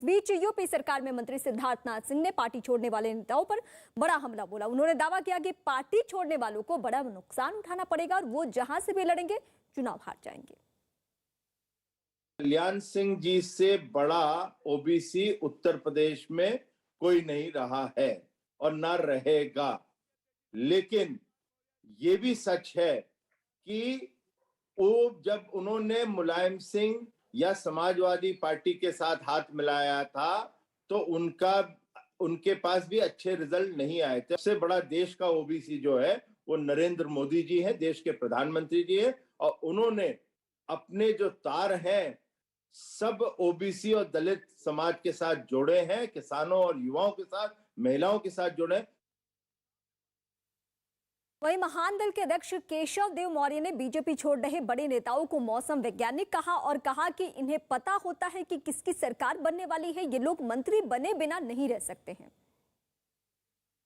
बीच UP सरकार में मंत्री सिद्धार्थनाथ सिंह ने पार्टी छोड़ने वाले नेताओं पर बड़ा हमला बोला। उन्होंने दावा किया कि पार्टी छोड़ने वालों को बड़ा नुकसान उठाना पड़ेगा और वो जहां से भी लड़ेंगे चुनाव हार जाएंगे। कल्याण सिंह जी से बड़ा ओबीसी उत्तर प्रदेश में कोई नहीं रहा है और ना रहेगा। लेकिन ये भी सच है कि वो जब उन्होंने मुलायम सिंह या समाजवादी पार्टी के साथ हाथ मिलाया था तो उनके पास भी अच्छे रिजल्ट नहीं आए थे। सबसे बड़ा देश का ओबीसी जो है वो नरेंद्र मोदी जी है, देश के प्रधानमंत्री जी है, और उन्होंने अपने जो तार हैं सब ओबीसी और दलित समाज के साथ जोड़े हैं, किसानों और युवाओं के साथ, महिलाओं के साथ जोड़े। वहीं महान दल के अध्यक्ष केशव देव मौर्य ने बीजेपी छोड़ रहे बड़े नेताओं को मौसम वैज्ञानिक कहा और कहा कि इन्हें पता होता है कि किसकी सरकार बनने वाली है, ये लोग मंत्री बने बिना नहीं रह सकते हैं।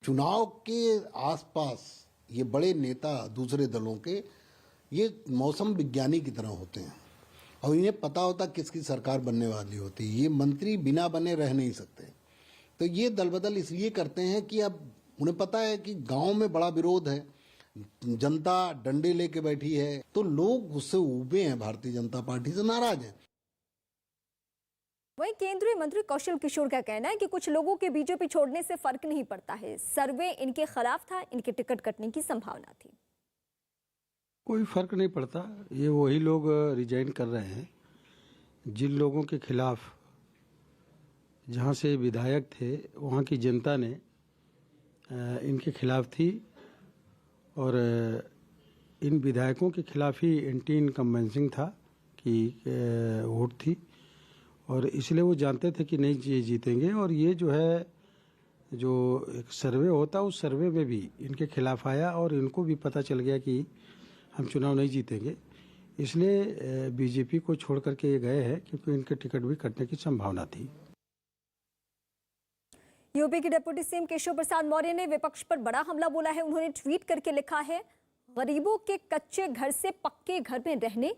चुनाव के आसपास ये बड़े नेता दूसरे दलों के ये मौसम विज्ञानी की तरह होते हैं और इन्हें पता होता किसकी सरकार बनने वाली होती है। ये मंत्री बिना बने रह नहीं सकते, तो ये दल बदल इसलिए करते हैं कि अब उन्हें पता है कि गांव में बड़ा विरोध है, जनता डंडे लेके बैठी है, तो लोग उससे उबे हैं, भारतीय जनता पार्टी से नाराज हैं। वहीं केंद्रीय मंत्री कौशल किशोर का कहना है कि कुछ लोगों के बीजेपी छोड़ने से फर्क नहीं पड़ता है, सर्वे इनके खिलाफ था, इनके टिकट कटने की संभावना थी। कोई फर्क नहीं पड़ता, ये वही लोग रिजाइन कर रहे हैं जिन लोगों के खिलाफ जहां से विधायक थे वहां की जनता ने इनके खिलाफ थी और इन विधायकों के खिलाफ ही एंटी इनकम्बेंसिंग था कि वोट थी और इसलिए वो जानते थे कि नहीं जीतेंगे। और ये जो है जो एक सर्वे होता उस सर्वे में भी इनके खिलाफ आया और इनको भी पता चल गया कि हम चुनाव नहीं जीतेंगे, इसलिए बीजेपी को छोड़ करके ये गए हैं क्योंकि इनके टिकट भी कटने की संभावना थी। यूपी के डिप्टी सीएम केशव प्रसाद मौर्य ने विपक्ष पर बड़ा हमला बोला है। उन्होंने ट्वीट करके लिखा है, गरीबों के कच्चे घर से पक्के घर में रहने,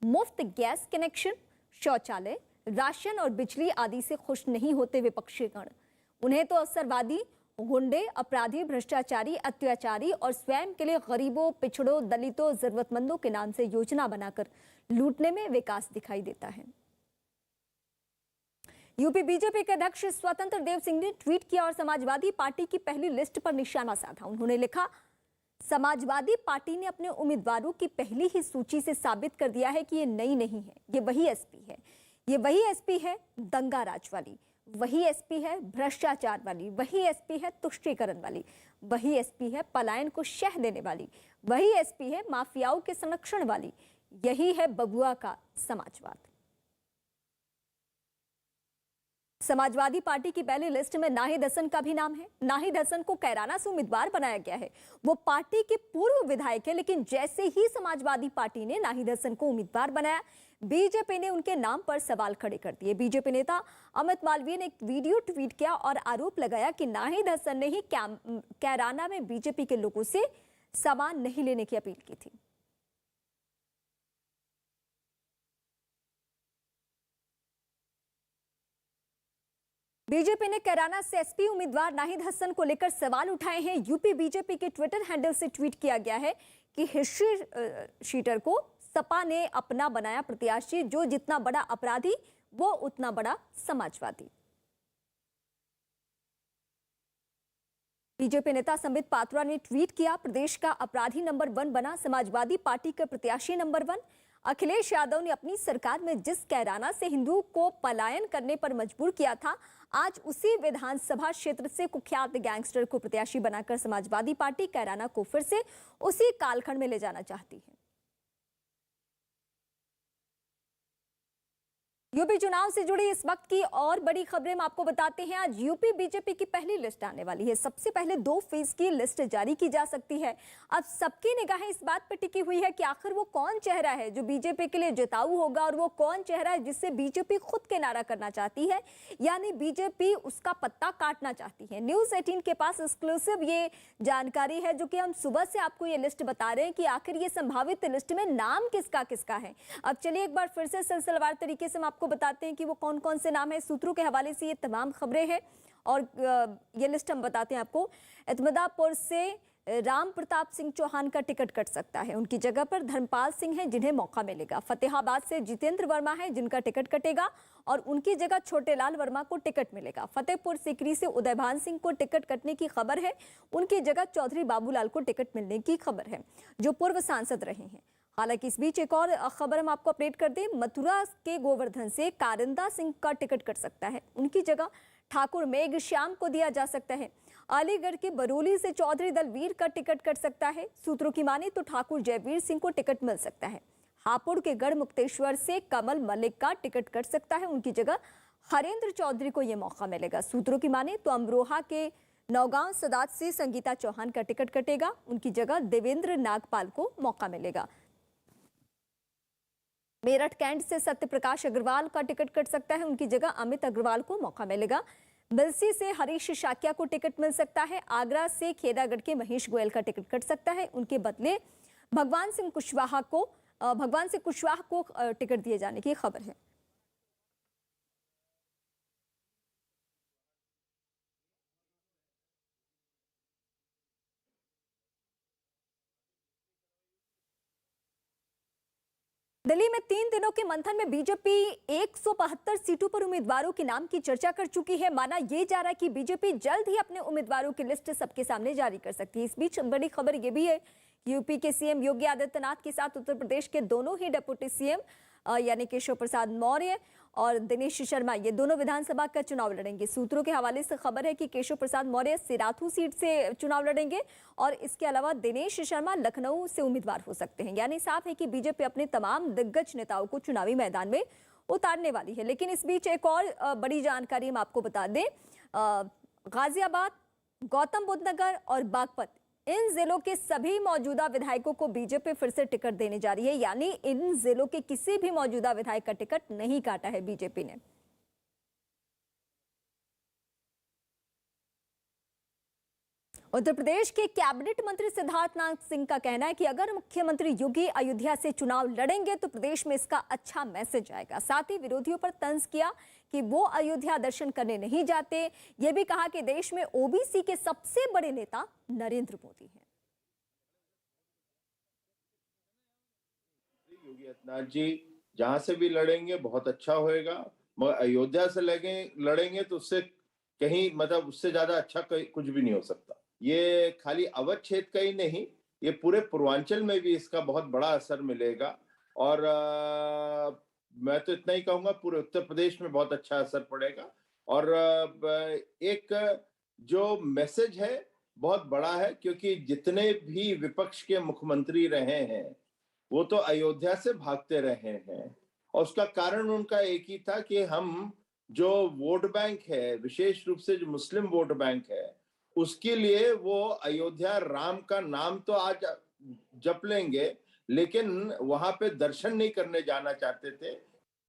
मुफ्त गैस कनेक्शन, शौचालय, राशन और बिजली आदि से खुश नहीं होते विपक्षी गण। उन्हें तो अवसरवादी, गुंडे, अपराधी, भ्रष्टाचारी, अत्याचारी और स्वयं के लिए गरीबों, पिछड़ों, दलितों, जरूरतमंदों के नाम से योजना बनाकर लूटने में विकास दिखाई देता है। यूपी बीजेपी के अध्यक्ष स्वतंत्र देव सिंह ने ट्वीट किया और समाजवादी पार्टी की पहली लिस्ट पर निशाना साधा। उन्होंने लिखा, समाजवादी पार्टी ने अपने उम्मीदवारों की पहली ही सूची से साबित कर दिया है कि ये नई नहीं है, ये वही एसपी है, ये वही एसपी है दंगा राज वाली, वही एसपी है भ्रष्टाचार वाली, वही एसपी है तुष्टीकरण वाली, वही एसपी है पलायन को शह देने वाली, वही एसपी है माफियाओं के संरक्षण वाली, यही है बबुआ का समाजवाद। समाजवादी पार्टी की पहली लिस्ट में नाहिद हसन का भी नाम है। नाहिद हसन को कैराना से उम्मीदवार बनाया गया है। वो पार्टी के पूर्व विधायक है, लेकिन जैसे ही समाजवादी पार्टी ने नाहिद हसन को उम्मीदवार बनाया, बीजेपी ने उनके नाम पर सवाल खड़े कर दिए। बीजेपी नेता अमित मालवीय ने एक वीडियो ट्वीट किया और आरोप लगाया कि नाहिद हसन ने ही कैराना में बीजेपी के लोगों से सामान नहीं लेने की अपील की थी। बीजेपी ने कैराना से एसपी उम्मीदवार नाहिद हसन को लेकर सवाल उठाए हैं। यूपी बीजेपी के ट्विटर हैंडल से ट्वीट किया गया है कि हिस्ट्री शीटर को सपा ने अपना बनाया प्रत्याशी, जो जितना बड़ा अपराधी वो उतना बड़ा समाजवादी। बीजेपी नेता संबित पात्रा ने ट्वीट किया, प्रदेश का अपराधी नंबर 1 बना समाजवादी पार्टी का प्रत्याशी नंबर 1। अखिलेश यादव ने अपनी सरकार में जिस कैराना से हिंदुओं को पलायन करने पर मजबूर किया था, आज उसी विधानसभा क्षेत्र से कुख्यात गैंगस्टर को प्रत्याशी बनाकर समाजवादी पार्टी कैराना को फिर से उसी कालखंड में ले जाना चाहती है। यूपी चुनाव से जुड़ी इस वक्त की और बड़ी खबरें हम आपको बताते हैं। आज यूपी बीजेपी की पहली लिस्ट आने वाली है। सबसे पहले 2 फेज की लिस्ट जारी की जा सकती है। अब सबकी निगाहें इस बात पर टिकी हुई है कि आखिर वो कौन चेहरा है जो बीजेपी के लिए जिताऊ होगा और वो कौन चेहरा है जिससे बीजेपी खुद किनारा करना चाहती है, यानी बीजेपी उसका पत्ता काटना चाहती है। न्यूज 18 के पास एक्सक्लूसिव ये जानकारी है, जो कि हम सुबह से आपको ये लिस्ट बता रहे हैं कि आखिर ये संभावित लिस्ट में नाम किसका किसका है। अब चलिए एक बार फिर से सिलसिलेवार तरीके से हम आपको आपको बताते हैं कि वो कौन कौन से नाम है। सूत्रों के हवाले से ये तमाम खबरें हैं और ये लिस्ट हम बताते हैं आपको। अहमदापुर से राम प्रताप सिंह चौहान का टिकट कट सकता है, उनकी जगह पर धर्मपाल सिंह हैं जिन्हें मौका मिलेगा। फतेहाबाद से जितेंद्र वर्मा है जिनका टिकट कटेगा और उनकी जगह छोटेलाल वर्मा को टिकट मिलेगा। फतेहपुर सीकरी से उदयभान सिंह को टिकट कटने की खबर है, उनकी जगह चौधरी बाबूलाल को टिकट मिलने की खबर है जो पूर्व सांसद रहे हैं। हालांकि इस बीच एक और खबर हम आपको अपडेट कर दें, मथुरा के गोवर्धन से कारिंदा सिंह का टिकट कट सकता है, उनकी जगह ठाकुर मेघ श्याम को दिया जा सकता है। अलीगढ़ के बरौली से चौधरी दलवीर का टिकट कट सकता है, सूत्रों की माने तो ठाकुर जयवीर सिंह को टिकट मिल सकता है। हापुड़ के गढ़ मुक्तेश्वर से कमल मलिक का टिकट कट सकता है, उनकी जगह हरेंद्र चौधरी को यह मौका मिलेगा। सूत्रों की माने तो अमरोहा के नौगांव सदात से संगीता चौहान का टिकट कटेगा, उनकी जगह देवेंद्र नागपाल को मौका मिलेगा। मेरठ कैंट से सत्य प्रकाश अग्रवाल का टिकट कट सकता है, उनकी जगह अमित अग्रवाल को मौका मिलेगा। बिलसी से हरीश शाक्या को टिकट मिल सकता है। आगरा से खेदागढ़ के महेश गोयल का टिकट कट सकता है, उनके बदले भगवान सिंह कुशवाहा को टिकट दिए जाने की खबर है। दिल्ली में 3 दिनों के मंथन में बीजेपी 172 सीटों पर उम्मीदवारों के नाम की चर्चा कर चुकी है। माना यह जा रहा है कि बीजेपी जल्द ही अपने उम्मीदवारों की लिस्ट सबके सामने जारी कर सकती है। इस बीच बड़ी खबर यह भी है, यूपी के सीएम योगी आदित्यनाथ के साथ उत्तर प्रदेश के दोनों ही डिप्टी सीएम यानी केशव प्रसाद मौर्य और दिनेश शर्मा ये दोनों विधानसभा का चुनाव लड़ेंगे। सूत्रों के हवाले से खबर है कि केशव प्रसाद मौर्य सिराथू सीट से चुनाव लड़ेंगे और इसके अलावा दिनेश शर्मा लखनऊ से उम्मीदवार हो सकते हैं। यानी साफ है कि बीजेपी अपने तमाम दिग्गज नेताओं को चुनावी मैदान में उतारने वाली है। लेकिन इस बीच एक और बड़ी जानकारी हम आपको बता दें, गाजियाबाद, गौतम बुद्ध नगर और बागपत इन जिलों के सभी मौजूदा विधायकों को बीजेपी फिर से टिकट देने जा रही है। यानी इन जिलों के किसी भी मौजूदा विधायक का टिकट नहीं काटा है बीजेपी ने। उत्तर प्रदेश के कैबिनेट मंत्री सिद्धार्थनाथ सिंह का कहना है कि अगर मुख्यमंत्री योगी अयोध्या से चुनाव लड़ेंगे तो प्रदेश में इसका अच्छा मैसेज आएगा। साथ ही विरोधियों पर तंज किया कि वो अयोध्या दर्शन करने नहीं जाते। ये भी कहा कि देश में ओबीसी के सबसे बड़े नेता नरेंद्र मोदी हैं। योगी आदित्यनाथ जी जहां से भी लड़ेंगे बहुत अच्छा होएगा, मगर अयोध्या से लड़ेंगे तो उससे कहीं मतलब उससे ज्यादा अच्छा कुछ भी नहीं हो सकता। ये खाली अवध क्षेत्र का ही नहीं, ये पूरे पूर्वांचल में भी इसका बहुत बड़ा असर मिलेगा और मैं तो इतना ही कहूंगा पूरे उत्तर प्रदेश में बहुत अच्छा असर पड़ेगा। और एक जो मैसेज है बहुत बड़ा है, क्योंकि जितने भी विपक्ष के मुख्यमंत्री रहे हैं वो तो अयोध्या से भागते रहे हैं और उसका कारण उनका एक ही था कि हम जो वोट बैंक है, विशेष रूप से जो मुस्लिम वोट बैंक है, उसके लिए वो अयोध्या राम का नाम तो आज जप लेंगे लेकिन वहां पे दर्शन नहीं करने जाना चाहते थे।